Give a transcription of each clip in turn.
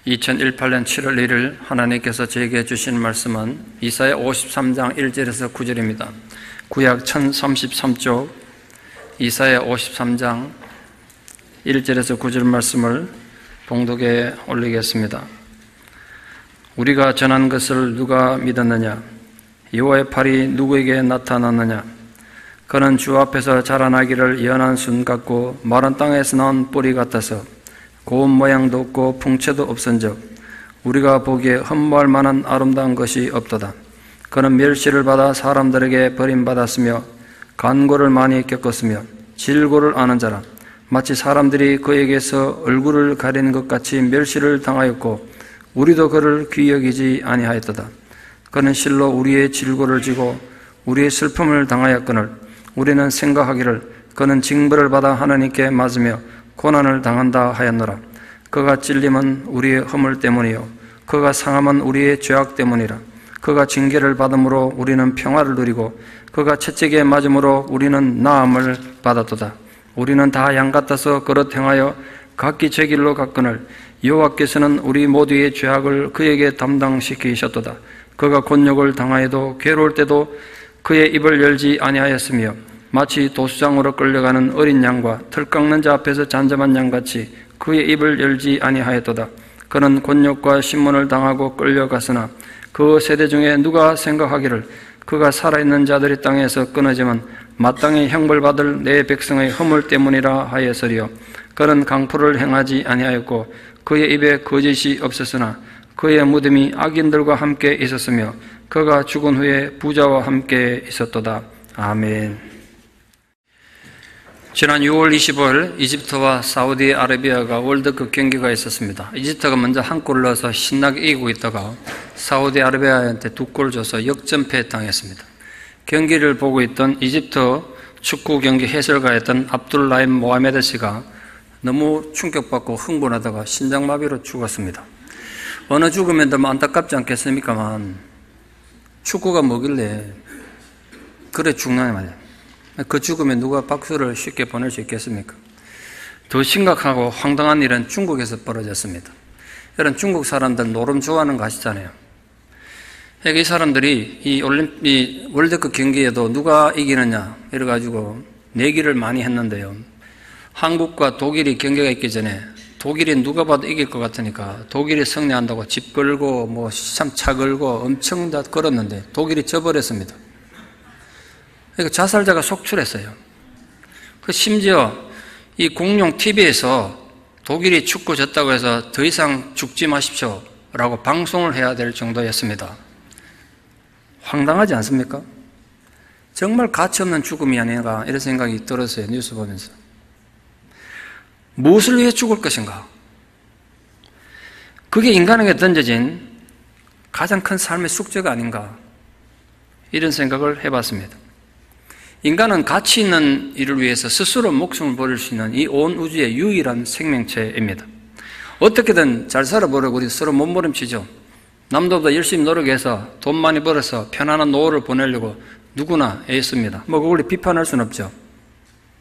2018년 7월 1일 하나님께서 저에게 주신 말씀은 이사야 53장 1절에서 9절입니다. 구약 1033쪽 이사야 53장 1절에서 9절 말씀을 봉독에 올리겠습니다. 우리가 전한 것을 누가 믿었느냐? 여호와의 팔이 누구에게 나타났느냐? 그는 주 앞에서 자라나기를 연한 순 같고 마른 땅에서 나온 뿌리 같아서 고운 모양도 없고 풍채도 없은즉 우리가 보기에 흠모할 만한 아름다운 것이 없도다. 그는 멸시를 받아 사람들에게 버림받았으며 간고를 많이 겪었으며 질고를 아는 자라. 마치 사람들이 그에게서 얼굴을 가리는 것 같이 멸시를 당하였고 우리도 그를 귀히 여기지 아니하였도다. 그는 실로 우리의 질고를 지고 우리의 슬픔을 당하였거늘 우리는 생각하기를 그는 징벌을 받아 하나님께 맞으며 고난을 당한다 하였노라. 그가 찔림은 우리의 허물 때문이요 그가 상함은 우리의 죄악 때문이라. 그가 징계를 받음으로 우리는 평화를 누리고 그가 채찍에 맞음으로 우리는 나음을 받았도다. 우리는 다 양 같아서 그릇 행하여 각기 제 길로 갔거늘 여호와께서는 우리 모두의 죄악을 그에게 담당시키셨도다. 그가 곤욕을 당하여도 괴로울 때도 그의 입을 열지 아니하였으며 마치 도수장으로 끌려가는 어린 양과 털 깎는 자 앞에서 잔잠한 양같이 그의 입을 열지 아니하였도다. 그는 곤욕과 신문을 당하고 끌려갔으나 그 세대 중에 누가 생각하기를 그가 살아있는 자들이 땅에서 끊어지면 마땅히 형벌받을 내 백성의 허물 때문이라 하였으리요. 그는 강포를 행하지 아니하였고 그의 입에 거짓이 없었으나 그의 무덤이 악인들과 함께 있었으며 그가 죽은 후에 부자와 함께 있었도다. 아멘. 지난 6월 20일 이집트와 사우디아라비아가 월드컵 경기가 있었습니다. 이집트가 먼저 한 골을 넣어서 신나게 이기고 있다가 사우디아라비아한테 2골 줘서 역전패 당했습니다. 경기를 보고 있던 이집트 축구 경기 해설가였던 압둘라임 모하메드 씨가 너무 충격받고 흥분하다가 심장마비로 죽었습니다. 어느 죽으면 너무 안타깝지 않겠습니까만 축구가 뭐길래 그래 죽나 말이야. 그 죽음에 누가 박수를 쉽게 보낼 수 있겠습니까? 더 심각하고 황당한 일은 중국에서 벌어졌습니다. 여러분 중국 사람들 노름 좋아하는 거 아시잖아요. 이 사람들이 이 월드컵 경기에도 누가 이기느냐 이래가지고 내기를 많이 했는데요. 한국과 독일이 경기가 있기 전에 독일이 누가 봐도 이길 것 같으니까 독일이 승리한다고 집 걸고 뭐 참 차 걸고 엄청 다 걸었는데 독일이 져버렸습니다. 그러니까 자살자가 속출했어요. 심지어 이 공룡 TV에서 독일이 축구 졌다고 해서 더 이상 죽지 마십시오 라고 방송을 해야 될 정도였습니다. 황당하지 않습니까? 정말 가치없는 죽음이 아닌가 이런 생각이 들었어요. 뉴스 보면서. 무엇을 위해 죽을 것인가? 그게 인간에게 던져진 가장 큰 삶의 숙제가 아닌가 이런 생각을 해봤습니다. 인간은 가치 있는 일을 위해서 스스로 목숨을 버릴 수 있는 이 온 우주의 유일한 생명체입니다. 어떻게든 잘 살아보려고 우리 서로 몸부림치죠. 남들보다 열심히 노력해서 돈 많이 벌어서 편안한 노후를 보내려고 누구나 애씁니다. 그걸 비판할 수는 없죠.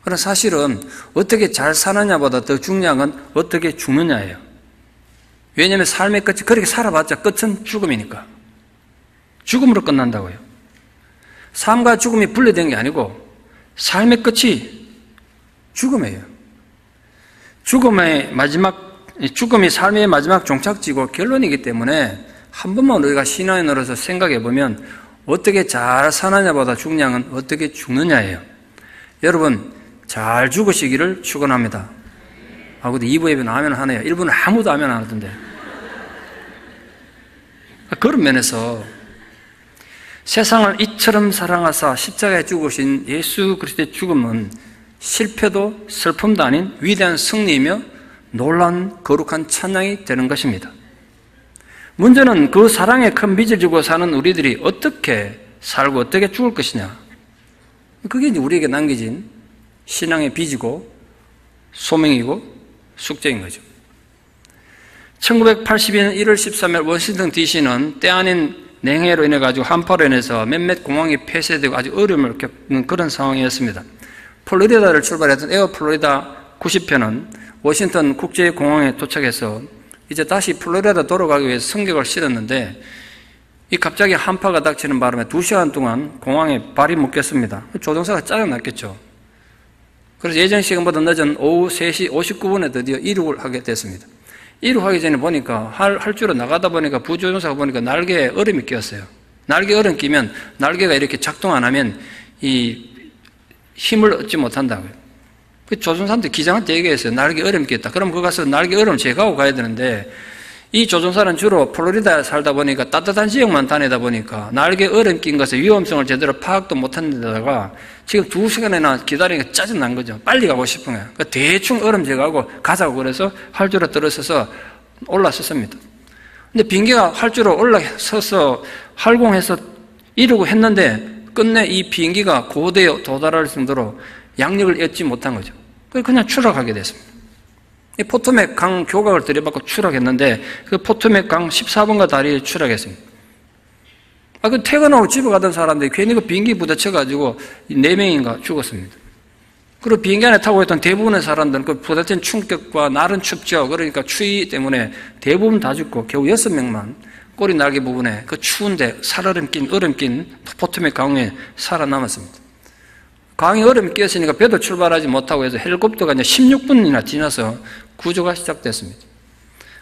그러나 사실은 어떻게 잘 사느냐보다 더 중요한 건 어떻게 죽느냐예요. 왜냐하면 삶의 끝이 그렇게 살아봤자 끝은 죽음이니까. 죽음으로 끝난다고요. 삶과 죽음이 분리된 게 아니고 삶의 끝이 죽음이에요. 죽음이 삶의 마지막 종착지고 결론이기 때문에 한 번만 우리가 신앙에 늘어서 생각해 보면 어떻게 잘 사느냐보다 중요한 건 어떻게 죽느냐예요. 여러분 잘 죽으시기를 축원합니다. 근데 2부 예배는 아멘 하네요. 1부는 아무도 아멘 안 하던데. 그런 면에서 세상을 이처럼 사랑하사 십자가에 죽으신 예수 그리스도의 죽음은 실패도 슬픔도 아닌 위대한 승리이며 놀라운 거룩한 찬양이 되는 것입니다. 문제는 그 사랑에 큰 빚을 지고 사는 우리들이 어떻게 살고 어떻게 죽을 것이냐. 그게 이제 우리에게 남겨진 신앙의 빚이고 소명이고 숙제인 거죠. 1982년 1월 13일 워싱턴 DC는 때 아닌 냉해로 인해 가지고 한파로 인해서 몇몇 공항이 폐쇄되고 아주 어려움을 겪는 그런 상황이었습니다. 플로리다를 출발했던 에어 플로리다 90편은 워싱턴 국제공항에 도착해서 이제 다시 플로리다 돌아가기 위해서 승객을 실었는데 이 갑자기 한파가 닥치는 바람에 2시간 동안 공항에 발이 묶였습니다. 조종사가 짜증났겠죠. 그래서 예정 시간보다 늦은 오후 3시 59분에 드디어 이륙을 하게 됐습니다. 이륙하기 전에 보니까 할 줄로 나가다 보니까 부조종사가 보니까 날개에 얼음이 끼었어요. 날개에 얼음 끼면 날개가 이렇게 작동 안 하면 이 힘을 얻지 못한다고요. 그 조종사한테 기장한테 얘기했어요. 날개 얼음 끼었다. 그럼 거기 가서 날개 얼음 제거하고 가야 되는데 이 조종사는 주로 플로리다에 살다 보니까 따뜻한 지역만 다니다 보니까 날개 얼음 낀 것의 위험성을 제대로 파악도 못한 데다가 지금 2시간이나 기다리니까 짜증난 거죠. 빨리 가고 싶은 거예요. 그러니까 대충 얼음 제거하고 가자고 그래서 활주로 들어서서 올라섰습니다. 근데 비행기가 활주로 올라서서 활공해서 이루고 했는데 끝내 이 비행기가 고도에 도달할 정도로 양력을 얻지 못한 거죠. 그냥 추락하게 됐습니다. 이 포토맥 강 교각을 들이받고 추락했는데 그 포토맥 강 14번가 다리에 추락했습니다. 그 퇴근하고 집에 가던 사람들이 괜히 그 비행기 부딪혀가지고 4명인가 죽었습니다. 그리고 비행기 안에 타고 있던 대부분의 사람들은 그 부딪힌 충격과 날은 춥죠. 그러니까 추위 때문에 대부분 다 죽고 겨우 6명만 꼬리 날개 부분에 그 추운데 얼음 낀 포토맥 강에 살아남았습니다. 강에 얼음이 끼었으니까 배도 출발하지 못하고 해서 헬리콥터가 이제 16분이나 지나서 구조가 시작됐습니다.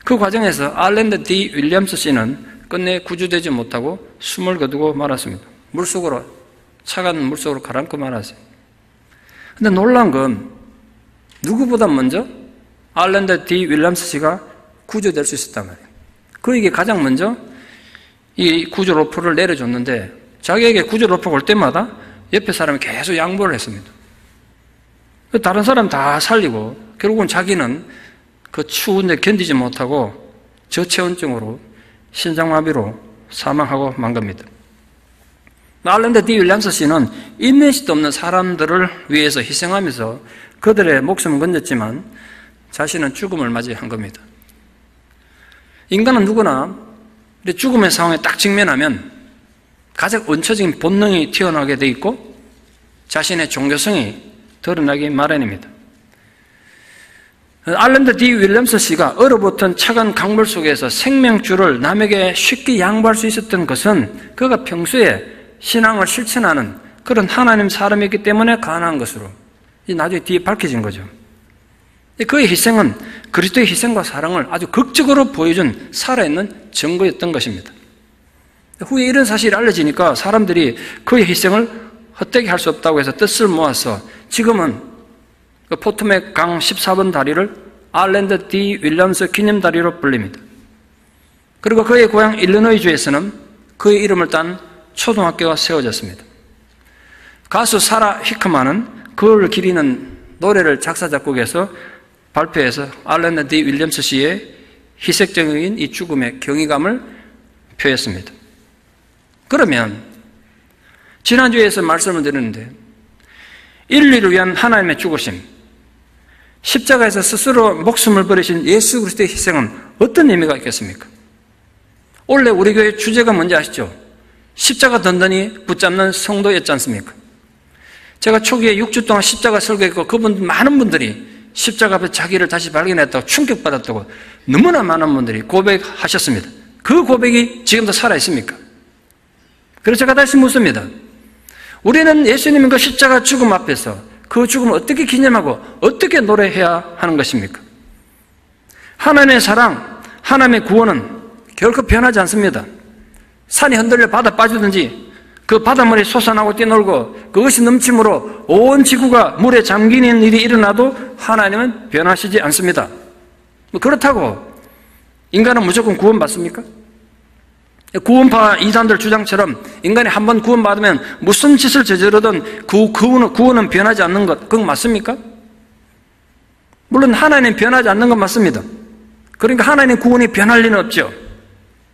그 과정에서 알랜드 D. 윌리엄스 씨는 끝내 구조되지 못하고 숨을 거두고 말았습니다. 차가운 물속으로 가라앉고 말았어요. 근데 놀라운 건 누구보다 먼저 알랜드 D. 윌리엄스 씨가 구조될 수 있었단 말이에요. 그에게 가장 먼저 이 구조 로프를 내려줬는데 자기에게 구조 로프가 올 때마다 옆에 사람이 계속 양보를 했습니다. 다른 사람 다 살리고 결국은 자기는 그 추운데 견디지 못하고 저체온증으로 심장마비로 사망하고 만 겁니다. 알랜드 D. 윌리엄스 씨는 인면식도 없는 사람들을 위해서 희생하면서 그들의 목숨을 건졌지만 자신은 죽음을 맞이한 겁니다. 인간은 누구나 죽음의 상황에 딱 직면하면 가장 원초적인 본능이 튀어나오게 돼 있고 자신의 종교성이 드러나기 마련입니다. 알랜드 D. 윌리엄스 씨가 얼어붙은 차가운 강물 속에서 생명줄을 남에게 쉽게 양보할 수 있었던 것은 그가 평소에 신앙을 실천하는 그런 하나님 사람이기 때문에 가능한 것으로 나중에 뒤에 밝혀진 거죠. 그의 희생은 그리스도의 희생과 사랑을 아주 극적으로 보여준 살아있는 증거였던 것입니다. 후에 이런 사실이 알려지니까 사람들이 그의 희생을 헛되게 할 수 없다고 해서 뜻을 모아서 지금은 그 포토맥 강 14번 다리를 알랜드 D. 윌리엄스 기념다리로 불립니다. 그리고 그의 고향 일리노이주에서는 그의 이름을 딴 초등학교가 세워졌습니다. 가수 사라 히크만은 그를 기리는 노래를 작사 작곡해서 발표해서 알랜드 D. 윌리엄스 씨의 희생적인 이 죽음의 경이감을 표했습니다. 그러면 지난주에서 말씀을 드렸는데 인류를 위한 하나님의 죽으심, 십자가에서 스스로 목숨을 버리신 예수 그리스도의 희생은 어떤 의미가 있겠습니까? 원래 우리 교회 주제가 뭔지 아시죠? 십자가 든든히 붙잡는 성도였지 않습니까? 제가 초기에 6주 동안 십자가 설교했고 많은 분들이 십자가 앞에 자기를 다시 발견했다고 충격받았다고 너무나 많은 분들이 고백하셨습니다. 그 고백이 지금도 살아있습니까? 그래서 제가 다시 묻습니다. 우리는 예수님의 그 십자가 죽음 앞에서 그 죽음을 어떻게 기념하고 어떻게 노래해야 하는 것입니까? 하나님의 사랑, 하나님의 구원은 결코 변하지 않습니다. 산이 흔들려 바다 빠지든지 그 바닷물이 솟아나고 뛰놀고 그것이 넘침으로 온 지구가 물에 잠기는 일이 일어나도 하나님은 변하시지 않습니다. 그렇다고 인간은 무조건 구원받습니까? 구원파 이단들 주장처럼 인간이 한번 구원받으면 무슨 짓을 저지르든 구원은 변하지 않는 것, 그건 맞습니까? 물론 하나님 변하지 않는 건 맞습니다. 그러니까 하나님 구원이 변할 리는 없죠.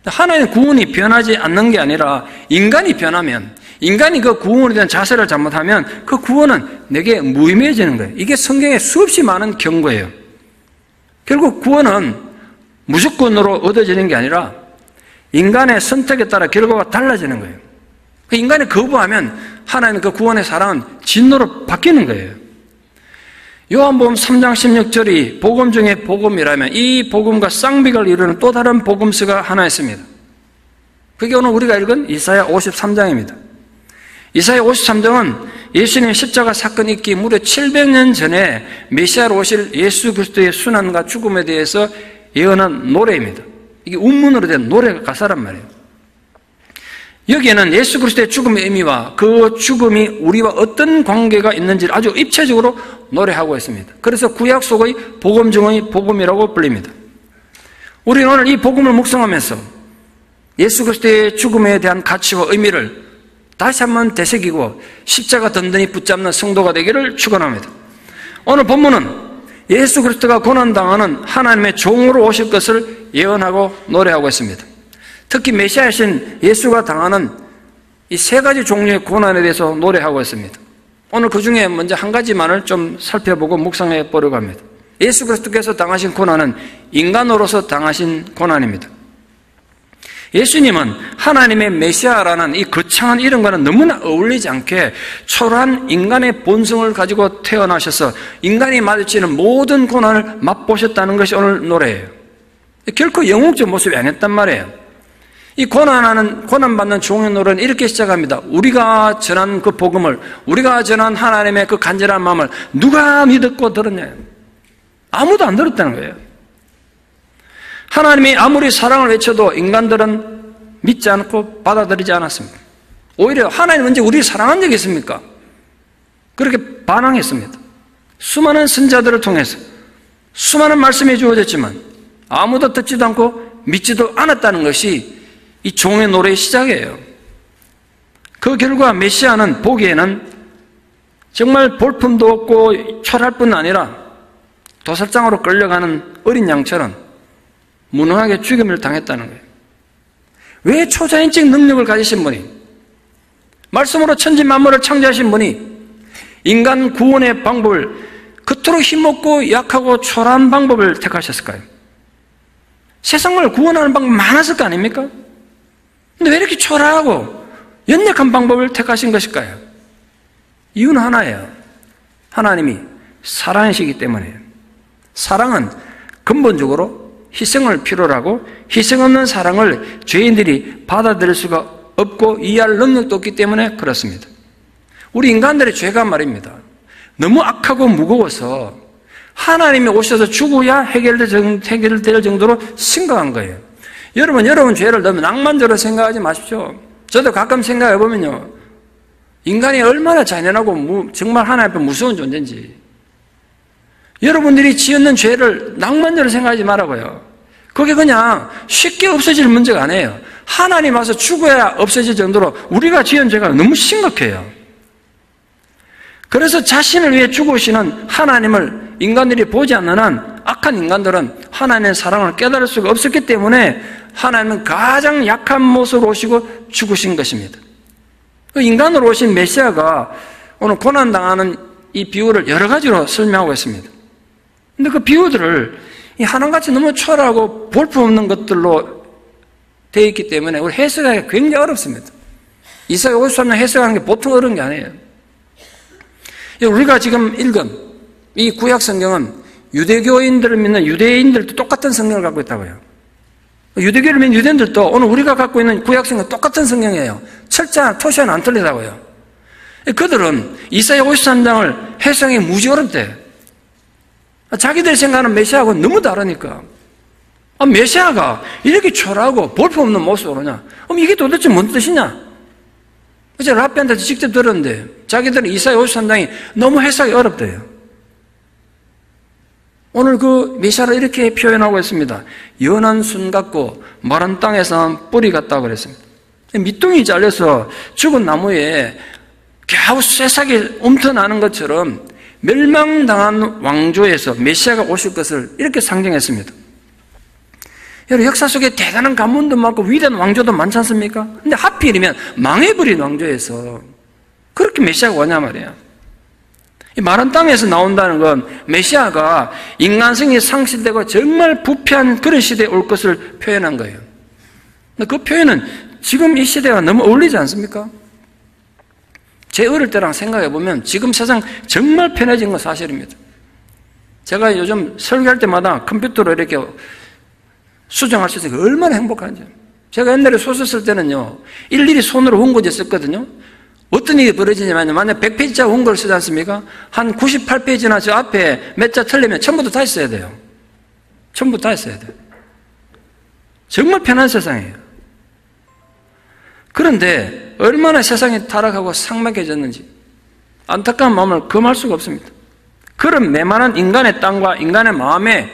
하나님 구원이 변하지 않는 게 아니라 인간이 변하면, 인간이 그 구원에 대한 자세를 잘못하면 그 구원은 내게 무의미해지는 거예요. 이게 성경에 수없이 많은 경고예요. 결국 구원은 무조건으로 얻어지는 게 아니라 인간의 선택에 따라 결과가 달라지는 거예요. 인간이 거부하면 하나님 그 구원의 사랑은 진노로 바뀌는 거예요. 요한복음 3장 16절이 복음 중에 복음이라면 이 복음과 쌍벽을 이루는 또 다른 복음서가 하나 있습니다. 그게 오늘 우리가 읽은 이사야 53장입니다. 이사야 53장은 예수님의 십자가 사건이 있기 무려 700년 전에 메시아로 오실 예수 그리스도의 순환과 죽음에 대해서 예언한 노래입니다. 이게 운문으로 된 노래 가사란 말이에요. 여기에는 예수 그리스도의 죽음의 의미와 그 죽음이 우리와 어떤 관계가 있는지를 아주 입체적으로 노래하고 있습니다. 그래서 구약 속의 복음 중의 복음이라고 불립니다. 우리는 오늘 이 복음을 묵상하면서 예수 그리스도의 죽음에 대한 가치와 의미를 다시 한번 되새기고 십자가 든든히 붙잡는 성도가 되기를 축원합니다. 오늘 본문은 예수 그리스도가 고난당하는 하나님의 종으로 오실 것을 예언하고 노래하고 있습니다. 특히 메시아이신 예수가 당하는 이 세 가지 종류의 고난에 대해서 노래하고 있습니다. 오늘 그 중에 먼저 한 가지만을 좀 살펴보고 묵상해 보려고 합니다. 예수 그리스도께서 당하신 고난은 인간으로서 당하신 고난입니다. 예수님은 하나님의 메시아라는 이 거창한 이름과는 너무나 어울리지 않게 초라한 인간의 본성을 가지고 태어나셔서 인간이 마주치는 모든 고난을 맛보셨다는 것이 오늘 노래예요. 결코 영웅적 모습이 아니었단 말이에요. 이 고난받는 종의 노래는 이렇게 시작합니다. 우리가 전한 그 복음을, 우리가 전한 하나님의 그 간절한 마음을 누가 믿었고 들었냐? 아무도 안 들었다는 거예요. 하나님이 아무리 사랑을 외쳐도 인간들은 믿지 않고 받아들이지 않았습니다. 오히려 하나님 언제 우리를 사랑한 적이 있습니까? 그렇게 반항했습니다. 수많은 선자들을 통해서 수많은 말씀이 주어졌지만 아무도 듣지도 않고 믿지도 않았다는 것이 이 종의 노래의 시작이에요. 그 결과 메시아는 보기에는 정말 볼품도 없고 초라할 뿐 아니라 도살장으로 끌려가는 어린 양처럼 무능하게 죽임을 당했다는 거예요. 왜 초자연적 능력을 가지신 분이, 말씀으로 천지 만물을 창조하신 분이 인간 구원의 방법을 그토록 힘없고 약하고 초라한 방법을 택하셨을까요? 세상을 구원하는 방법 많았을 거 아닙니까? 근데 왜 이렇게 초라하고 연약한 방법을 택하신 것일까요? 이유는 하나예요. 하나님이 사랑이시기 때문이에요. 사랑은 근본적으로 희생을 필요로 하고 희생 없는 사랑을 죄인들이 받아들일 수가 없고 이해할 능력도 없기 때문에 그렇습니다. 우리 인간들의 죄가 말입니다. 너무 악하고 무거워서 하나님이 오셔서 죽어야 해결될 정도로 심각한 거예요. 여러분 죄를 너무 낭만적으로 생각하지 마십시오. 저도 가끔 생각해 보면요, 인간이 얼마나 잔인하고 정말 하나님 앞에 무서운 존재인지. 여러분들이 지었는 죄를 낭만적으로 생각하지 말라고요. 그게 그냥 쉽게 없어질 문제가 아니에요. 하나님 와서 죽어야 없어질 정도로 우리가 지은 죄가 너무 심각해요. 그래서 자신을 위해 죽으시는 하나님을 인간들이 보지 않는 한 악한 인간들은 하나님의 사랑을 깨달을 수가 없었기 때문에 하나님은 가장 약한 모습으로 오시고 죽으신 것입니다. 인간으로 오신 메시아가 오늘 고난당하는 이 비유를 여러 가지로 설명하고 있습니다. 근데 그 비유들을 하나같이 너무 초라하고 볼품없는 것들로 되어 있기 때문에 우리 해석하기가 굉장히 어렵습니다. 이사야 53장 해석하는 게 보통 어려운 게 아니에요. 우리가 지금 읽은 이 구약 성경은 유대교인들을 믿는 유대인들도 똑같은 성경을 갖고 있다고요. 유대교를 믿는 유대인들도 오늘 우리가 갖고 있는 구약 성경은 똑같은 성경이에요. 철자, 토시는 안 틀리다고요. 그들은 이사야 53장을 해석하기 무지 어렵대요. 자기들이 생각하는 메시아하고 너무 다르니까. 메시아가 이렇게 초라하고 볼품없는 모습으로 오냐? 이게 도대체 뭔 뜻이냐? 어제 랍비한테 직접 들었는데 자기들은 이사야 53장이 너무 해석이 어렵대요. 오늘 그 메시아를 이렇게 표현하고 있습니다. 연한 순 같고 마른 땅에서 뿌리 같다고 그랬습니다. 밑둥이 잘려서 죽은 나무에 겨우 쇠삭이 움터나는 것처럼 멸망당한 왕조에서 메시아가 오실 것을 이렇게 상징했습니다. 여러분, 역사 속에 대단한 가문도 많고 위대한 왕조도 많지 않습니까? 근데 하필이면 망해버린 왕조에서 그렇게 메시아가 오냐 말이에요. 이 마른 땅에서 나온다는 건 메시아가 인간성이 상실되고 정말 부패한 그런 시대에 올 것을 표현한 거예요. 근데 그 표현은 지금 이 시대가 너무 어울리지 않습니까? 제 어릴 때랑 생각해 보면 지금 세상 정말 편해진 건 사실입니다. 제가 요즘 설교할 때마다 컴퓨터로 이렇게 수정할 수 있어요. 얼마나 행복한지. 제가 옛날에 소설 쓸 때는요, 일일이 손으로 원고지 썼거든요. 어떤 일이 벌어지냐면, 만약 100페이지짜리 원고를 쓰지 않습니까? 한 98페이지나 저 앞에 몇 자 틀리면 처음부터 다 써야 돼요. 처음부터 다 써야 돼요. 정말 편한 세상이에요. 그런데 얼마나 세상이 타락하고 삭막해졌는지 안타까운 마음을 금할 수가 없습니다. 그런 메마른 인간의 땅과 인간의 마음에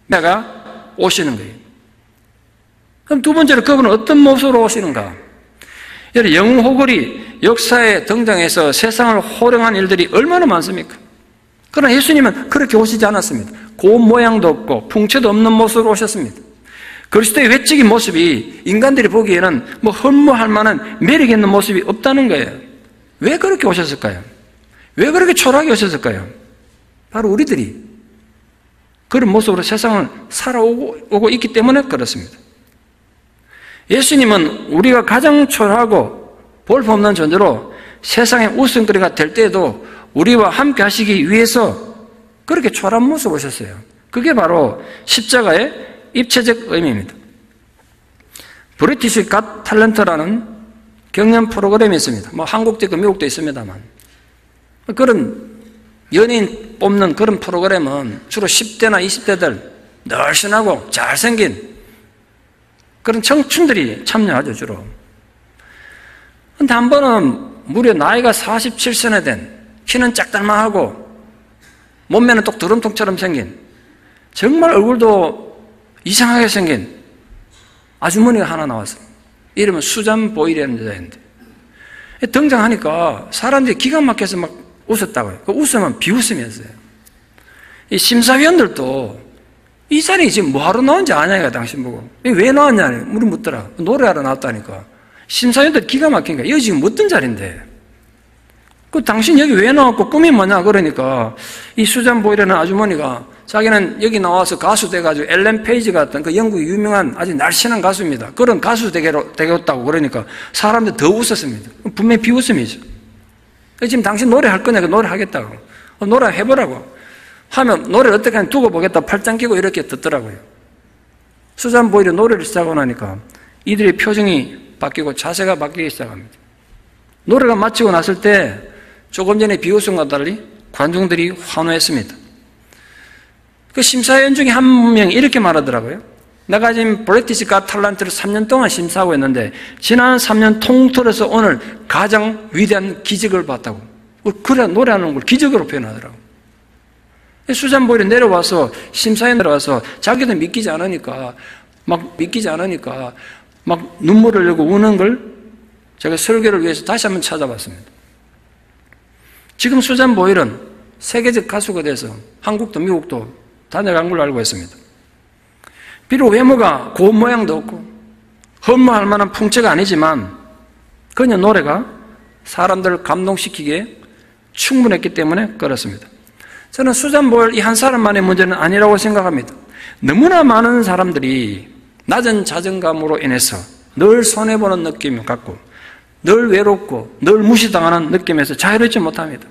내가 오시는 거예요. 그럼 두 번째로 그분은 어떤 모습으로 오시는가? 여러분, 영웅 호걸이 역사에 등장해서 세상을 호령한 일들이 얼마나 많습니까? 그러나 예수님은 그렇게 오시지 않았습니다. 고운 모양도 없고 풍채도 없는 모습으로 오셨습니다. 그리스도의 외적인 모습이 인간들이 보기에는 뭐 흠모할 만한 매력 있는 모습이 없다는 거예요. 왜 그렇게 오셨을까요? 왜 그렇게 초라하게 오셨을까요? 바로 우리들이 그런 모습으로 세상을 살아오고 있기 때문에 그렇습니다. 예수님은 우리가 가장 초라하고 볼품없는 존재로 세상의 웃음거리가 될 때에도 우리와 함께 하시기 위해서 그렇게 초라한 모습을 오셨어요. 그게 바로 십자가의 입체적 의미입니다. 브리티시 갓 탤런트라는 경연 프로그램이 있습니다. 뭐 한국도 있고 미국도 있습니다만, 그런 연예인 뽑는 그런 프로그램은 주로 10대나 20대들 날씬하고 잘생긴 그런 청춘들이 참여하죠, 주로. 근데 한 번은 무려 나이가 47세나 된, 키는 짝달만하고 몸매는 똑 드럼통처럼 생긴, 정말 얼굴도 이상하게 생긴 아주머니가 하나 나왔어요. 이름은 수잔 보일이라는 여자인데, 등장하니까 사람들이 기가 막혀서 막 웃었다고요. 그 웃음은 비웃음이었어요. 이 심사위원들도 이 자리에 지금 뭐하러 나온지 아냐, 당신 보고. 왜 나왔냐, 우리 묻더라. 노래하러 나왔다니까. 심사위원들 기가 막힌 거야. 여기 지금 어떤 자리인데? 그 당신 여기 왜 나왔고 꿈이 뭐냐? 그러니까 이 수잔 보이라는 아주머니가 자기는 여기 나와서 가수 돼가지고 엘렌 페이지 같은 그 영국의 유명한 아주 날씬한 가수입니다. 그런 가수 되겠다고 그러니까 사람들 더 웃었습니다. 분명히 비웃음이죠. 지금 당신 노래할 거냐? 노래 하겠다고. 노래 해보라고. 하면 노래를 어떻게 하면 두고 보겠다. 팔짱 끼고 이렇게 듣더라고요. 수잔 보일이 노래를 시작하고 나니까 이들의 표정이 바뀌고 자세가 바뀌기 시작합니다. 노래가 마치고 났을 때 조금 전에 비웃음과 달리 관중들이 환호했습니다. 그 심사위원 중에 한 명이 이렇게 말하더라고요. 내가 지금 브리티시 갓 탤런트를 3년 동안 심사하고 있는데 지난 3년 통틀어서 오늘 가장 위대한 기적을 봤다고. 그래, 노래하는 걸 기적으로 표현하더라고요. 수잔 보일이 내려와서, 심사위원 내려와서 자기도 믿기지 않으니까 막 눈물을 흘리고 우는 걸 제가 설교를 위해서 다시 한번 찾아봤습니다. 지금 수잔 보일은 세계적 가수가 돼서 한국도 미국도 다녀간 걸로 알고 있습니다. 비록 외모가 고운 모양도 없고 흠모할 만한 풍채가 아니지만 그녀 노래가 사람들을 감동시키기에 충분했기 때문에 그렇습니다. 저는 수잔 보일 이 한 사람만의 문제는 아니라고 생각합니다. 너무나 많은 사람들이 낮은 자존감으로 인해서 늘 손해보는 느낌을 갖고 늘 외롭고 늘 무시당하는 느낌에서 자유롭지 못합니다.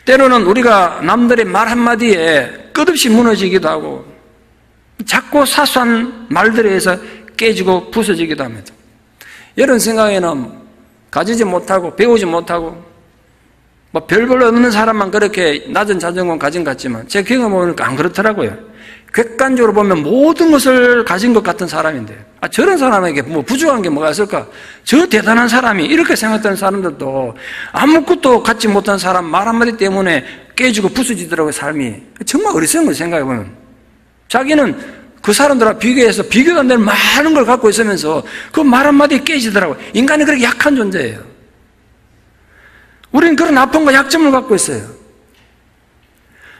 때로는 우리가 남들의 말 한마디에 끝없이 무너지기도 하고 작고 사소한 말들에 의해서 깨지고 부서지기도 합니다. 이런 생각에는 가지지 못하고 배우지 못하고 뭐 별볼로 없는 사람만 그렇게 낮은 자존감 가진 것 같지만 제 경험을 보니까 안 그렇더라고요. 객관적으로 보면 모든 것을 가진 것 같은 사람인데 저런 사람에게 뭐 부족한 게 뭐가 있을까? 저 대단한 사람이 이렇게 생각하는 사람들도 아무것도 갖지 못한 사람 말 한마디 때문에 깨지고 부서지더라고요. 삶이 정말 어리석은 걸 생각해보면 자기는 그 사람들과 비교해서 비교가 안 되는 많은 걸 갖고 있으면서 그 말 한마디에 깨지더라고요. 인간이 그렇게 약한 존재예요. 우리는 그런 아픔과 약점을 갖고 있어요.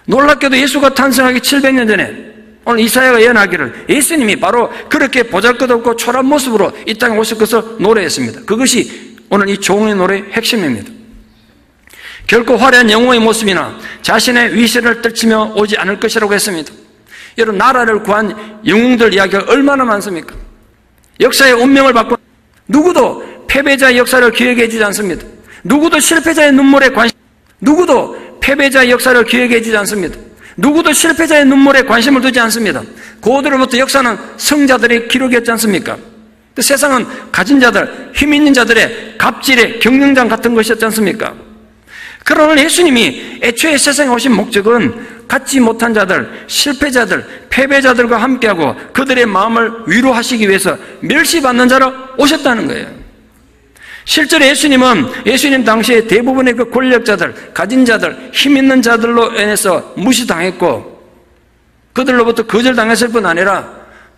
놀랍게도 예수가 탄생하기 700년 전에 오늘 이사야가 예언하기를 예수님이 바로 그렇게 보잘것없고 초라한 모습으로 이 땅에 오실 것을 노래했습니다. 그것이 오늘 이 종의 노래의 핵심입니다. 결코 화려한 영웅의 모습이나 자신의 위세를 떨치며 오지 않을 것이라고 했습니다. 여러분, 나라를 구한 영웅들 이야기가 얼마나 많습니까? 역사의 운명을 바꾼 누구도 패배자의 역사를 기억해 주지 않습니다. 누구도 실패자의 눈물에 누구도 패배자의 역사를 기억해 주지 않습니다. 누구도 실패자의 눈물에 관심을 두지 않습니다. 고대로부터 역사는 성자들의 기록이었지 않습니까? 세상은 가진 자들, 힘 있는 자들의 갑질의 경영장 같은 것이었지 않습니까? 그러나 예수님이 애초에 세상에 오신 목적은 갖지 못한 자들, 실패자들, 패배자들과 함께하고 그들의 마음을 위로하시기 위해서 멸시받는 자로 오셨다는 거예요. 실제로 예수님 당시에 대부분의 그 권력자들, 가진 자들, 힘 있는 자들로 인해서 무시당했고 그들로부터 거절당했을 뿐 아니라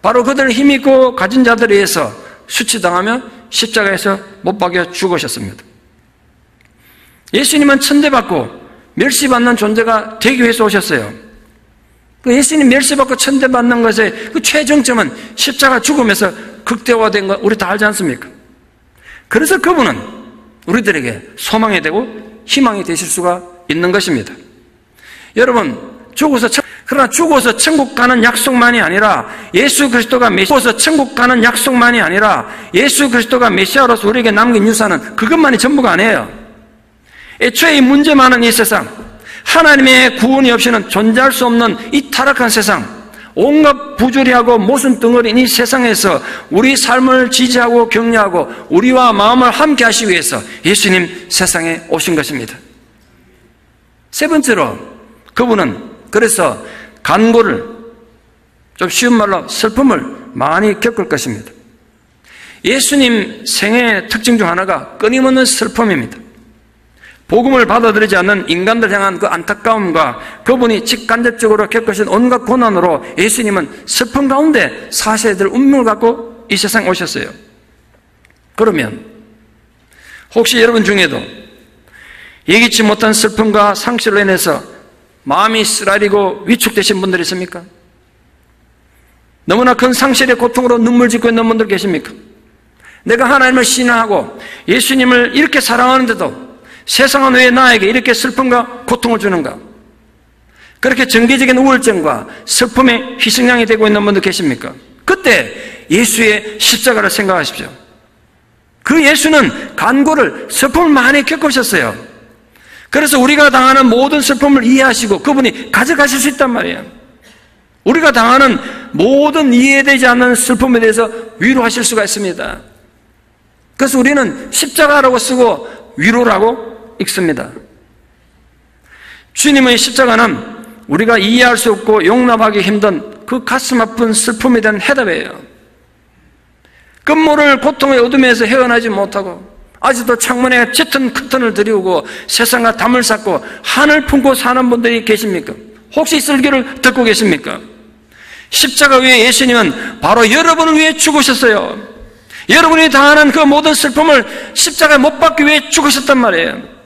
바로 그들 힘 있고 가진 자들에 의해서 수치당하며 십자가에서 못 박여 죽으셨습니다. 예수님은 천대받고 멸시받는 존재가 되기 위해서 오셨어요. 예수님 멸시받고 천대받는 것의 그 최정점은 십자가 죽음에서 극대화된 거 우리 다 알지 않습니까? 그래서 그분은 우리들에게 소망이 되고 희망이 되실 수가 있는 것입니다. 여러분, 그러나 죽어서 천국 가는 약속만이 아니라 예수 그리스도가 메시아로서 우리에게 남긴 유산은 그것만이 전부가 아니에요. 애초에 이 문제 많은 이 세상, 하나님의 구원이 없이는 존재할 수 없는 이 타락한 세상, 온갖 부조리하고 모순 덩어리인 이 세상에서 우리 삶을 지지하고 격려하고 우리와 마음을 함께 하시기 위해서 예수님 세상에 오신 것입니다. 세 번째로 그분은 그래서 간고를, 좀 쉬운 말로 슬픔을 많이 겪을 것입니다. 예수님 생애의 특징 중 하나가 끊임없는 슬픔입니다. 복음을 받아들이지 않는 인간들 향한 그 안타까움과 그분이 직간접적으로 겪으신 온갖 고난으로 예수님은 슬픔 가운데 사세들 운명을 갖고 이 세상에 오셨어요. 그러면 혹시 여러분 중에도 예기치 못한 슬픔과 상실로 인해서 마음이 쓰라리고 위축되신 분들이 있습니까? 너무나 큰 상실의 고통으로 눈물 짓고 있는 분들 계십니까? 내가 하나님을 신뢰하고 예수님을 이렇게 사랑하는데도 세상은 왜 나에게 이렇게 슬픔과 고통을 주는가? 그렇게 정기적인 우울증과 슬픔의 희생양이 되고 있는 분들 계십니까? 그때 예수의 십자가를 생각하십시오. 그 예수는 간고를, 슬픔을 많이 겪으셨어요. 그래서 우리가 당하는 모든 슬픔을 이해하시고 그분이 가져가실 수 있단 말이에요. 우리가 당하는 모든 이해되지 않는 슬픔에 대해서 위로하실 수가 있습니다. 그래서 우리는 십자가라고 쓰고 위로라고 읽습니다. 주님의 십자가는 우리가 이해할 수 없고 용납하기 힘든 그 가슴 아픈 슬픔에 대한 해답이에요. 끝모를 고통의 어둠에서 헤어나지 못하고 아직도 창문에 짙은 커튼을 들이우고 세상과 담을 쌓고 하늘 품고 사는 분들이 계십니까? 혹시 이 설교를 듣고 계십니까? 십자가 위에 예수님은 바로 여러분을 위해 죽으셨어요. 여러분이 당하는 그 모든 슬픔을 십자가에 못 박기 위해 죽으셨단 말이에요.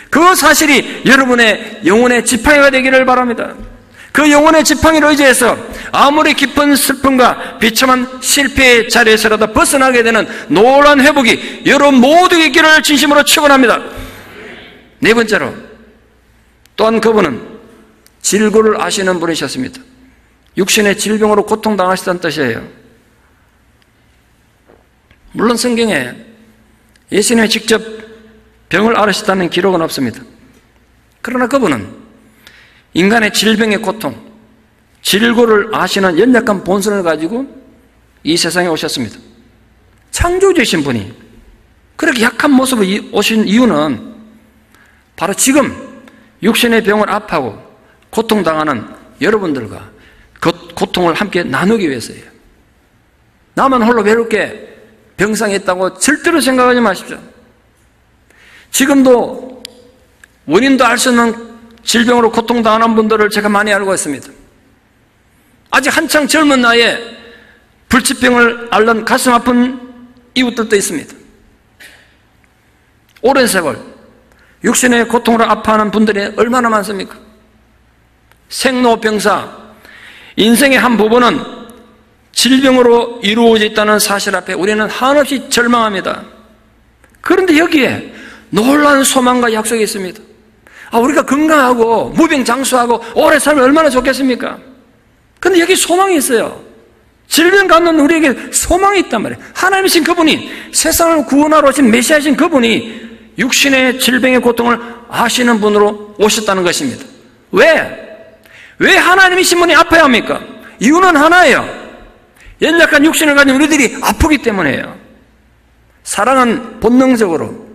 그 사실이 여러분의 영혼의 지팡이가 되기를 바랍니다. 그 영혼의 지팡이로 의지해서 아무리 깊은 슬픔과 비참한 실패의 자리에서라도 벗어나게 되는 놀라운 회복이 여러분 모두에게 있기를 진심으로 축원합니다. 네 번째로 또한 그분은 질고를 아시는 분이셨습니다. 육신의 질병으로 고통당하시다는 뜻이에요. 물론 성경에 예수님이 직접 병을 앓으셨다는 기록은 없습니다. 그러나 그분은 인간의 질병의 고통, 질고를 아시는 연약한 본성을 가지고 이 세상에 오셨습니다. 창조주이신 분이 그렇게 약한 모습으로 오신 이유는 바로 지금 육신의 병을 아파하고 고통당하는 여러분들과 그 고통을 함께 나누기 위해서예요. 나만 홀로 외롭게 병상에 있다고 절대로 생각하지 마십시오. 지금도 원인도 알 수 없는 질병으로 고통당하는 분들을 제가 많이 알고 있습니다. 아직 한창 젊은 나이에 불치병을 앓는 가슴 아픈 이웃들도 있습니다. 오랜 세월 육신의 고통으로 아파하는 분들이 얼마나 많습니까? 생로병사, 인생의 한 부분은 질병으로 이루어져 있다는 사실 앞에 우리는 한없이 절망합니다. 그런데 여기에 놀라운 소망과 약속이 있습니다. 우리가 건강하고 무병장수하고 오래 살면 얼마나 좋겠습니까? 그런데 여기 소망이 있어요. 질병 갖는 우리에게 소망이 있단 말이에요. 하나님이신 그분이, 세상을 구원하러 오신 메시아이신 그분이 육신의 질병의 고통을 아시는 분으로 오셨다는 것입니다. 왜 하나님이신 분이 아파야 합니까? 이유는 하나예요. 연약한 육신을 가진 우리들이 아프기 때문이에요. 사랑은 본능적으로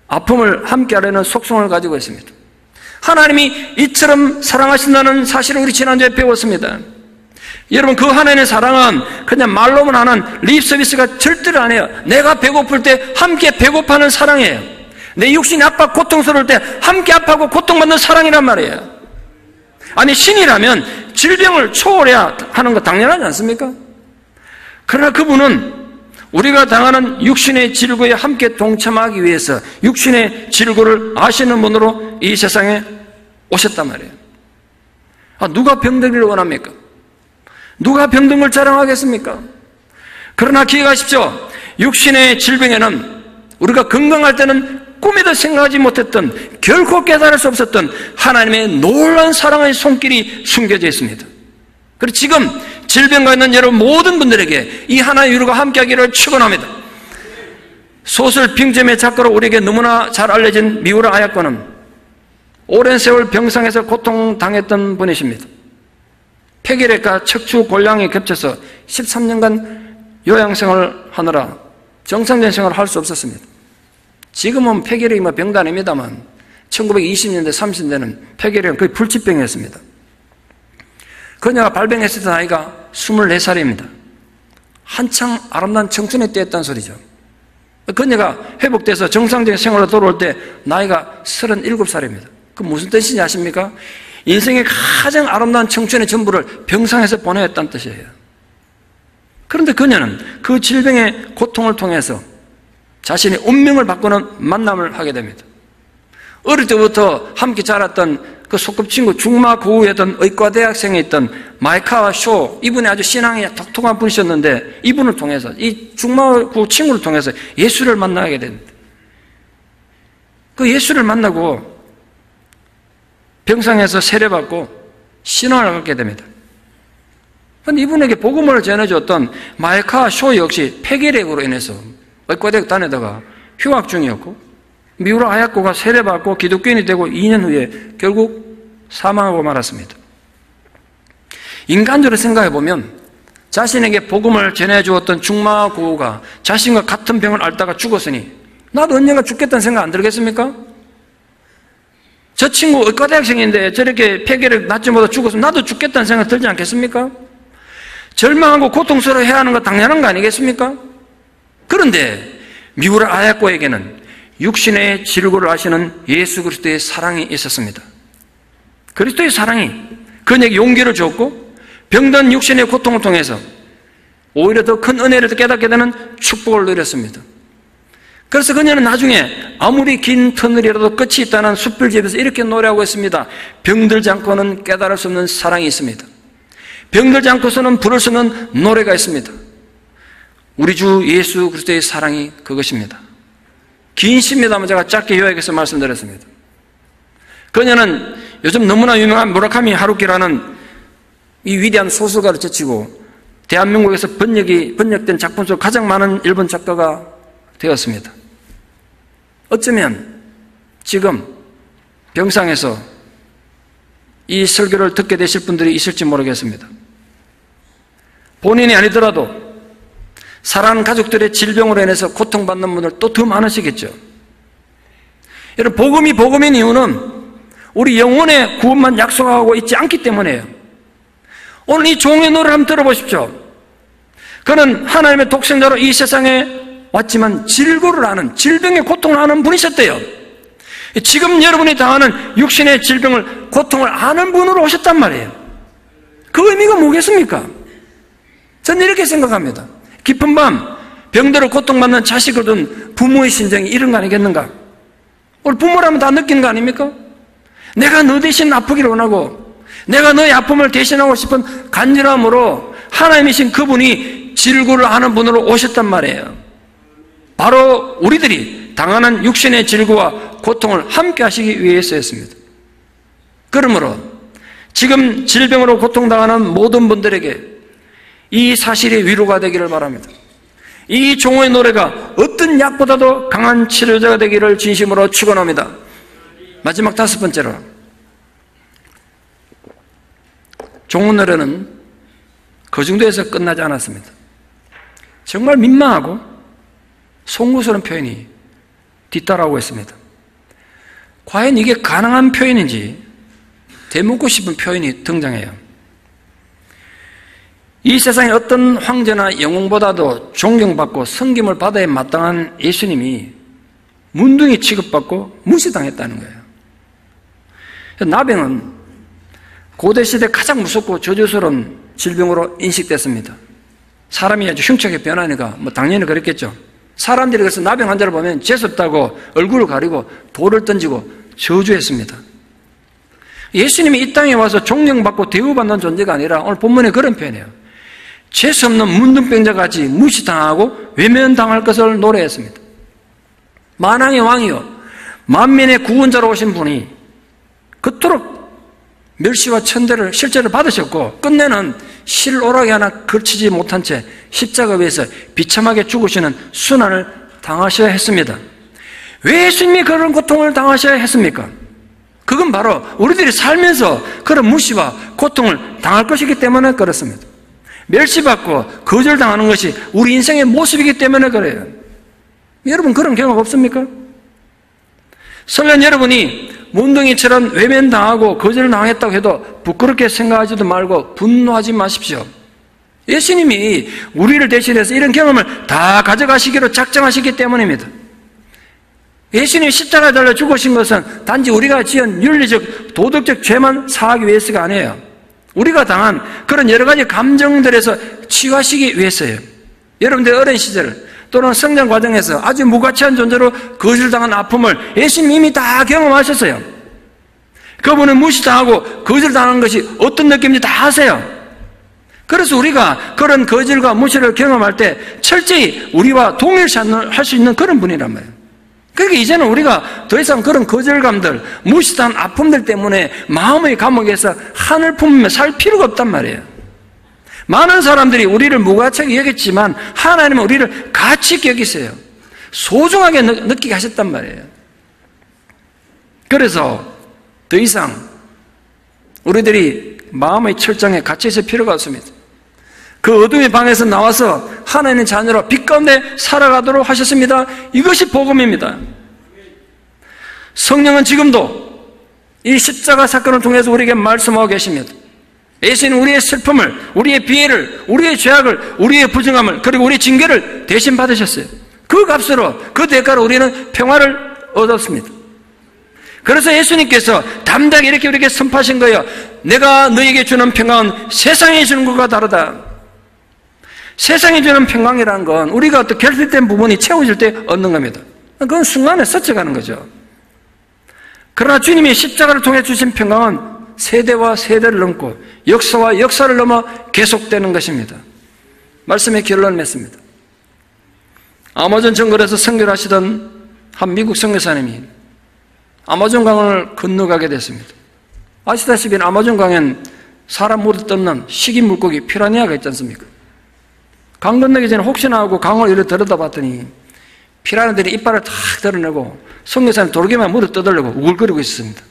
아픔을 함께하려는 속성을 가지고 있습니다. 하나님이 이처럼 사랑하신다는 사실을 우리 지난주에 배웠습니다. 여러분, 그 하나님의 사랑은 그냥 말로만 하는 립 서비스가 절대로 아니에요. 내가 배고플 때 함께 배고파하는 사랑이에요. 내 육신이 아파 고통스러울 때 함께 아파하고 고통받는 사랑이란 말이에요. 아니, 신이라면 질병을 초월해야 하는 거 당연하지 않습니까? 그러나 그분은 우리가 당하는 육신의 질고에 함께 동참하기 위해서 육신의 질고를 아시는 분으로 이 세상에 오셨단 말이에요. 누가 병들기를 원합니까? 누가 병든 자랑하겠습니까? 그러나 기억하십시오. 육신의 질병에는 우리가 건강할 때는 꿈에도 생각하지 못했던, 결코 깨달을 수 없었던 하나님의 놀라운 사랑의 손길이 숨겨져 있습니다. 그리고 지금 질병과 있는 여러분 모든 분들에게 이 하나의 위로가 함께하기를 축원합니다. 소설 빙점의 작가로 우리에게 너무나 잘 알려진 미우라 아야코는 오랜 세월 병상에서 고통당했던 분이십니다. 폐결핵과 척추 골량이 겹쳐서 13년간 요양생활을 하느라 정상적인 생활을 할 수 없었습니다. 지금은 폐결핵이 병도 아닙니다만 1920년대, 30년대는 폐결핵은 거의 불치병이었습니다. 그녀가 발병했을 때 나이가 24살입니다. 한창 아름다운 청춘의 때였다는 소리죠. 그녀가 회복돼서 정상적인 생활로 돌아올 때 나이가 37살입니다. 그 무슨 뜻인지 아십니까? 인생의 가장 아름다운 청춘의 전부를 병상에서 보내었다는 뜻이에요. 그런데 그녀는 그 질병의 고통을 통해서 자신의 운명을 바꾸는 만남을 하게 됩니다. 어릴 때부터 함께 자랐던 그 소꿉친구 중마고우였던 의과대학생에 있던 마이카와 쇼, 이분이 아주 신앙이 독특한 분이셨는데 이분을 통해서, 이 중마고우 친구를 통해서 예수를 만나게 됩니다. 그 예수를 만나고 병상에서 세례받고 신앙을 갖게 됩니다. 그런데 이분에게 복음을 전해줬던 마이카 쇼 역시 폐결핵으로 인해서 의과대학 다니다가 휴학 중이었고, 미우라 아야코가 세례받고 기독교인이 되고 2년 후에 결국 사망하고 말았습니다. 인간적으로 생각해 보면 자신에게 복음을 전해주었던 중마고우가 자신과 같은 병을 앓다가 죽었으니 나도 언젠가 죽겠다는 생각 안 들겠습니까? 저 친구 의과대학생인데 저렇게 폐결핵 낫지 못하고 죽었으면 나도 죽겠다는 생각 들지 않겠습니까? 절망하고 고통스러워해야 하는 거 당연한 거 아니겠습니까? 그런데 미우라 아야코에게는 육신의 질고를 아시는 예수 그리스도의 사랑이 있었습니다. 그리스도의 사랑이 그녀에게 용기를 줬고 병든 육신의 고통을 통해서 오히려 더 큰 은혜를 깨닫게 되는 축복을 누렸습니다. 그래서 그녀는 나중에 아무리 긴 터널이라도 끝이 있다는 숯불집에서 이렇게 노래하고 있습니다. 병들지 않고는 깨달을 수 없는 사랑이 있습니다. 병들지 않고서는 부를 수 없는 노래가 있습니다. 우리 주 예수 그리스도의 사랑이 그것입니다. 긴 시입니다만 제가 짧게 요약해서 말씀드렸습니다. 그녀는 요즘 너무나 유명한 무라카미 하루키라는 이 위대한 소설가를 제치고 대한민국에서 번역된 작품 속 가장 많은 일본 작가가 되었습니다. 어쩌면 지금 병상에서 이 설교를 듣게 되실 분들이 있을지 모르겠습니다. 본인이 아니더라도 사랑하는 가족들의 질병으로 인해서 고통받는 분들 또 더 많으시겠죠. 여러분, 복음이 복음인 이유는 우리 영혼의 구원만 약속하고 있지 않기 때문이에요. 오늘 이 종의 노래를 한번 들어보십시오. 그는 하나님의 독생자로 이 세상에 왔지만 질고를 아는, 질병의 고통을 아는 분이셨대요. 지금 여러분이 당하는 육신의 질병을, 고통을 아는 분으로 오셨단 말이에요. 그 의미가 뭐겠습니까? 저는 이렇게 생각합니다. 깊은 밤 병들어 고통받는 자식을 둔 부모의 심정이 이런 거 아니겠는가? 오늘 부모라면 다 느끼는 거 아닙니까? 내가 너 대신 아프기를 원하고 내가 너의 아픔을 대신하고 싶은 간절함으로 하나님이신 그분이 질고를 하는 분으로 오셨단 말이에요. 바로 우리들이 당하는 육신의 질고와 고통을 함께 하시기 위해서였습니다. 그러므로 지금 질병으로 고통당하는 모든 분들에게 이 사실이 위로가 되기를 바랍니다. 이 종의 노래가 어떤 약보다도 강한 치료자가 되기를 진심으로 축원합니다. 마지막 5번째로 종언어른은 그 정도에서 끝나지 않았습니다. 정말 민망하고 송구스러운 표현이 뒤따라오고 있습니다. 과연 이게 가능한 표현인지 되묻고 싶은 표현이 등장해요. 이 세상의 어떤 황제나 영웅보다도 존경받고 섬김을 받아야 마땅한 예수님이 문둥이 취급받고 무시당했다는 거예요. 나병은 고대시대 가장 무섭고 저주스러운 질병으로 인식됐습니다. 사람이 아주 흉측하게 변하니까 당연히 그랬겠죠. 사람들이 그래서 나병 환자를 보면 재수없다고 얼굴을 가리고 돌을 던지고 저주했습니다. 예수님이 이 땅에 와서 존경받고 대우받는 존재가 아니라 오늘 본문에 그런 표현이에요. 재수없는 문둥병자같이 무시당하고 외면당할 것을 노래했습니다. 만왕의 왕이요 만민의 구원자로 오신 분이 그토록 멸시와 천대를 실제로 받으셨고 끝내는 실오라기 하나 걸치지 못한 채 십자가 위에서 비참하게 죽으시는 순환을 당하셔야 했습니다. 왜 예수님이 그런 고통을 당하셔야 했습니까? 그건 바로 우리들이 살면서 그런 무시와 고통을 당할 것이기 때문에 그렇습니다. 멸시받고 거절당하는 것이 우리 인생의 모습이기 때문에 그래요. 여러분 그런 경험 없습니까? 설령 여러분이 문둥이처럼 외면당하고 거절당했다고 해도 부끄럽게 생각하지도 말고 분노하지 마십시오. 예수님이 우리를 대신해서 이런 경험을 다 가져가시기로 작정하시기 때문입니다. 예수님이 십자가에 달려 죽으신 것은 단지 우리가 지은 윤리적, 도덕적 죄만 사하기 위해서가 아니에요. 우리가 당한 그런 여러 가지 감정들에서 치유하시기 위해서예요. 여러분들 어린 시절 또는 성장 과정에서 아주 무가치한 존재로 거절당한 아픔을 예수님이 이미 다 경험하셨어요. 그분은 무시당하고 거절당하는 것이 어떤 느낌인지 다 아세요. 그래서 우리가 그런 거절과 무시를 경험할 때 철저히 우리와 동일시할 수 있는 그런 분이란 말이에요. 그러니까 이제는 우리가 더 이상 그런 거절감들, 무시당한 아픔들 때문에 마음의 감옥에서 한을 품으며 살 필요가 없단 말이에요. 많은 사람들이 우리를 무가치하게 여겼지만 하나님은 우리를 가치 있게 여기세요. 소중하게 느끼게 하셨단 말이에요. 그래서 더 이상 우리들이 마음의 철장에 갇혀 있을 필요가 없습니다. 그 어둠의 방에서 나와서 하나님의 자녀로 빛 가운데 살아가도록 하셨습니다. 이것이 복음입니다. 성령은 지금도 이 십자가 사건을 통해서 우리에게 말씀하고 계십니다. 예수는 우리의 슬픔을, 우리의 비애를, 우리의 죄악을, 우리의 부정함을, 그리고 우리의 징계를 대신 받으셨어요. 그 값으로, 그 대가로 우리는 평화를 얻었습니다. 그래서 예수님께서 담대하게 이렇게 우리에게 선포하신 거예요. 내가 너에게 주는 평강은 세상에 주는 것과 다르다. 세상에 주는 평강이라는 건 우리가 어떤 결핍된 부분이 채워질 때 얻는 겁니다. 그건 순간에 스쳐가는 거죠. 그러나 주님이 십자가를 통해 주신 평강은 세대와 세대를 넘고 역사와 역사를 넘어 계속되는 것입니다. 말씀의 결론을 맺습니다. 아마존 정글에서 선교를 하시던 한 미국 선교사님이 아마존 강을 건너가게 됐습니다. 아시다시피 아마존 강엔 사람 무릎 뜯는 식인 물고기 피라니아가 있지 않습니까? 강 건너기 전에 혹시나 하고 강을 이렇게 들여다봤더니 피라니아들이 이빨을 탁 드러내고 선교사님 도르게만 무릎 뜯으려고 우글거리고 있었습니다.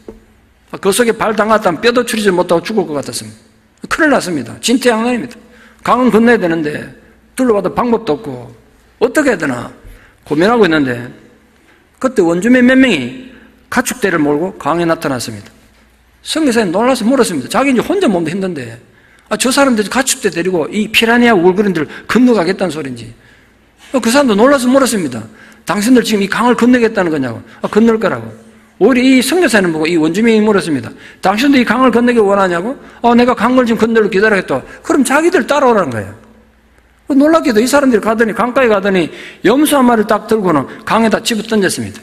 그 속에 발 담갔다면 뼈도 추리지 못하고 죽을 것 같았습니다. 큰일 났습니다. 진퇴양난입니다. 강은 건너야 되는데 둘러봐도 방법도 없고 어떻게 해야 되나 고민하고 있는데 그때 원주민 몇 명이 가축대를 몰고 강에 나타났습니다. 선교사님 놀라서 물었습니다. 자기 이제 혼자 몸도 힘든데 저 사람들 가축대 데리고 이 피라니아 우글거린들 건너가겠다는 소린지 그 사람도 놀라서 물었습니다. 당신들 지금 이 강을 건너겠다는 거냐고. 건널 거라고. 오히려 이 선교사님 보고 이 원주민이 물었습니다. 당신도 이 강을 건너기 원하냐고? 내가 강을 지금 건너려 기다리겠다. 그럼 자기들 따라오라는 거예요. 놀랍게도 이 사람들이 가더니 강가에 가더니 염소 한 마리를 딱 들고는 강에다 집어 던졌습니다.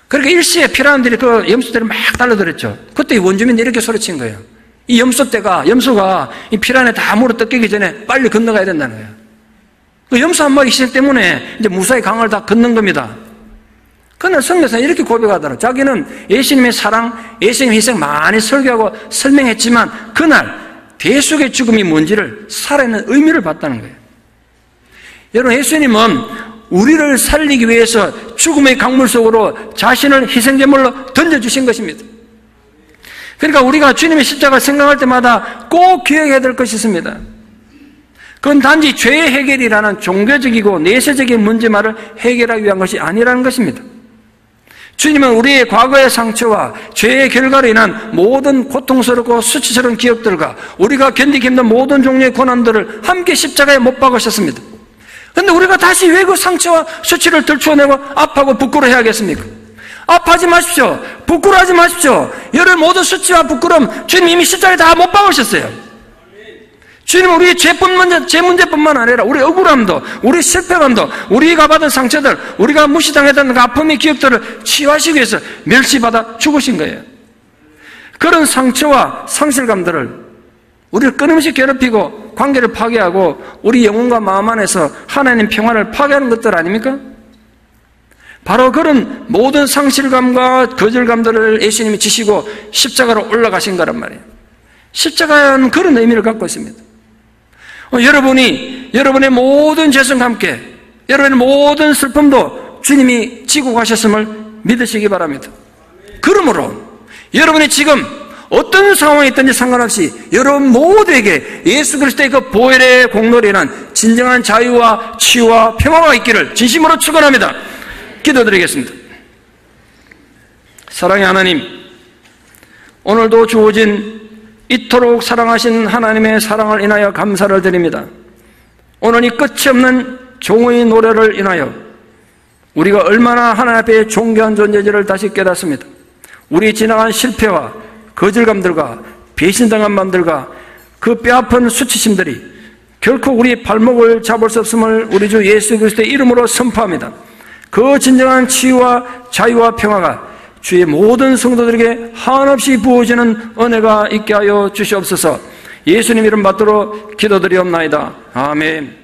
그러니까 일시에 피라니아들이 그 염소떼를 막 달려들었죠. 그때 이 원주민이 이렇게 소리친 거예요. 이 염소가 이 피라니아 다 물어 뜯기기 전에 빨리 건너가야 된다는 거예요. 그 염소 한 마리 희생 때문에 이제 무사히 강을 다 건넌 겁니다. 그러나 선교사는 이렇게 고백하더라고요. 자기는 예수님의 사랑, 예수님의 희생 많이 설교하고 설명했지만 그날 대속의 죽음이 뭔지를 살아있는 의미를 봤다는 거예요. 여러분, 예수님은 우리를 살리기 위해서 죽음의 강물 속으로 자신을 희생제물로 던져주신 것입니다. 그러니까 우리가 주님의 십자가를 생각할 때마다 꼭 기억해야 될 것이 있습니다. 그건 단지 죄의 해결이라는 종교적이고 내세적인 문제만을 해결하기 위한 것이 아니라는 것입니다. 주님은 우리의 과거의 상처와 죄의 결과로 인한 모든 고통스럽고 수치스러운 기억들과 우리가 견디기 힘든 모든 종류의 고난들을 함께 십자가에 못 박으셨습니다. 그런데 우리가 다시 왜 그 상처와 수치를 들추어내고 아파하고 부끄러워해야겠습니까? 아파하지 마십시오. 부끄러워하지 마십시오. 여러분 모든 수치와 부끄러움 주님 이미 십자가에 다 못 박으셨어요. 주님은 우리의 제 문제뿐만 아니라 우리 억울함도, 우리 실패감도, 우리가 받은 상처들, 우리가 무시당했던 그 아픔의 기억들을 치유하시기 위해서 멸시받아 죽으신 거예요. 그런 상처와 상실감들을 우리를 끊임없이 괴롭히고 관계를 파괴하고 우리 영혼과 마음 안에서 하나님 평화를 파괴하는 것들 아닙니까? 바로 그런 모든 상실감과 거절감들을 예수님이 지시고 십자가로 올라가신 거란 말이에요. 십자가는 그런 의미를 갖고 있습니다. 여러분의 모든 죄성과 함께 여러분의 모든 슬픔도 주님이 지고 가셨음을 믿으시기 바랍니다. 그러므로 여러분이 지금 어떤 상황에 있든지 상관없이 여러분 모두에게 예수 그리스도의 그 보혈의 공로로 인한 진정한 자유와 치유와 평화가 있기를 진심으로 축원합니다. 기도드리겠습니다. 사랑의 하나님, 오늘도 주어진 이토록 사랑하신 하나님의 사랑을 인하여 감사를 드립니다. 오늘 이 끝이 없는 종의 노래를 인하여 우리가 얼마나 하나님 앞에 존귀한 존재를 다시 깨닫습니다. 우리 지나간 실패와 거절감들과 배신당한 마음들과 그 뼈아픈 수치심들이 결코 우리 발목을 잡을 수 없음을 우리 주 예수 그리스도의 이름으로 선포합니다. 그 진정한 치유와 자유와 평화가 주의 모든 성도들에게 한없이 부어지는 은혜가 있게 하여 주시옵소서. 예수님 이름 받들어 기도드리옵나이다. 아멘.